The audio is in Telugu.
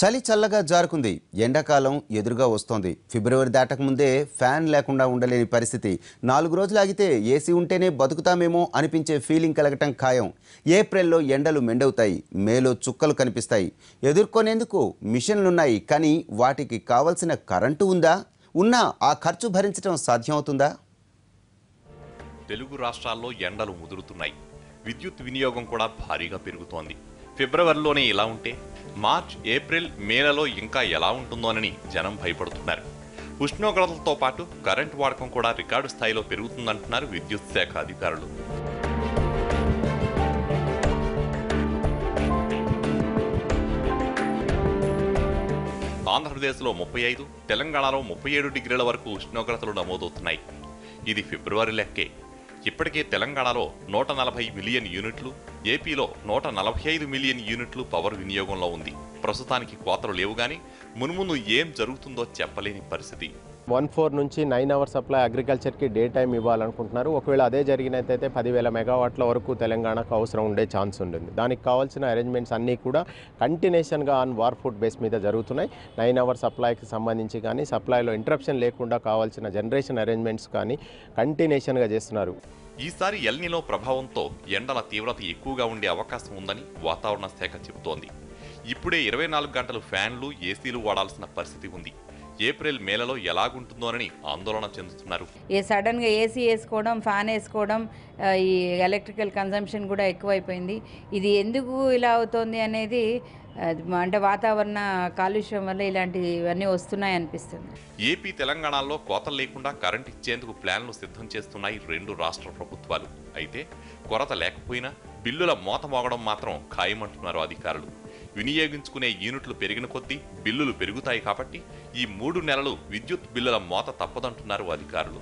చలి చల్లగా జారుకుంది. ఎండాకాలం ఎదురుగా వస్తోంది. ఫిబ్రవరి దాటకముందే ఫ్యాన్ లేకుండా ఉండలేని పరిస్థితి. 4 రోజులు ఆగితే ఏసీ ఉంటేనే బతుకుతామేమో అనిపించే ఫీలింగ్ కలగటం ఖాయం. ఏప్రిల్లో ఎండలు మెండవుతాయి, మేలో చుక్కలు కనిపిస్తాయి. ఎదుర్కొనేందుకు మిషన్లున్నాయి, కానీ వాటికి కావలసిన కరెంటు ఉందా? ఉన్నా ఆ ఖర్చు భరించడం సాధ్యమవుతుందా? తెలుగు రాష్ట్రాల్లో ఎండలు ముదురుతున్నాయి. విద్యుత్ వినియోగం కూడా భారీగా పెరుగుతోంది. ఫిబ్రవరిలోనే ఇలా ఉంటే మార్చ్, ఏప్రిల్, మేలలో ఇంకా ఎలా ఉంటుందోనని జనం భయపడుతున్నారు. ఉష్ణోగ్రతలతో పాటు కరెంటు వాడకం కూడా రికార్డు స్థాయిలో పెరుగుతుందంటున్నారు విద్యుత్ శాఖ అధికారులు. ఆంధ్రప్రదేశ్లో 35, తెలంగాణలో 37 డిగ్రీల వరకు ఉష్ణోగ్రతలు నమోదవుతున్నాయి. ఇది ఫిబ్రవరి లెక్కే. ఇప్పటికే తెలంగాణలో 140 మిలియన్ యూనిట్లు, ఏపీలో 145 మిలియన్ యూనిట్లు పవర్ వినియోగంలో ఉంది. ప్రస్తుతానికి కోతలు లేవు, గానీ మున్ముందు ఏం జరుగుతుందో చెప్పలేని పరిస్థితి. 14 నుంచి 9 అవర్స్ సప్లై అగ్రికల్చర్కి డే టైం ఇవ్వాలనుకుంటున్నారు. ఒకవేళ అదే జరిగినట్టయితే 10,000 మెగావాట్ల వరకు తెలంగాణకు అవసరం ఉండే ఛాన్స్ ఉంటుంది. దానికి కావాల్సిన అరేంజ్మెంట్స్ అన్నీ కూడా కంటిన్యూషన్గా ఆన్ వార్ ఫుడ్ బేస్ మీద జరుగుతున్నాయి. 9 అవర్ సప్లైకి సంబంధించి కానీ, సప్లైలో ఇంటరప్షన్ లేకుండా కావాల్సిన జనరేషన్ అరేంజ్మెంట్స్ కానీ కంటిన్యూషన్గా చేస్తున్నారు. ఈసారి ఎల్నినో ప్రభావంతో ఎండల తీవ్రత ఎక్కువగా ఉండే అవకాశం ఉందని వాతావరణ శాఖ చెబుతోంది. ఇప్పుడే 24 గంటలు ఫ్యాన్లు, ఏసీలు వాడాల్సిన పరిస్థితి ఉంది. ఏప్రిల్, మేలలో ఎలాగుంటుందోనని ఆందోళన చెందుతున్నారు. సడన్గా ఏసీ వేసుకోవడం, ఫ్యాన్ వేసుకోవడం, ఈ ఎలక్ట్రికల్ కన్జంప్షన్ కూడా ఎక్కువైపోయింది. ఇది ఎందుకు ఇలా అవుతోంది అనేది అంటే వాతావరణ కాలుష్యం వల్ల ఇలాంటివన్నీ వస్తున్నాయి అనిపిస్తుంది. ఏపీ, తెలంగాణలో కోతలు లేకుండా కరెంట్ ఇచ్చేందుకు ప్లాన్లు సిద్ధం చేస్తున్నాయి 2 రాష్ట్ర ప్రభుత్వాలు. అయితే కొరత లేకపోయినా బిల్లుల మోత మోగడం మాత్రం ఖాయమంటున్నారు అధికారులు. వినియోగించుకునే యూనిట్లు పెరిగిన కొద్దీ బిల్లులు పెరుగుతాయి కాబట్టి ఈ 3 నెలలు విద్యుత్ బిల్లుల మోత తప్పదంటున్నారు అధికారులు.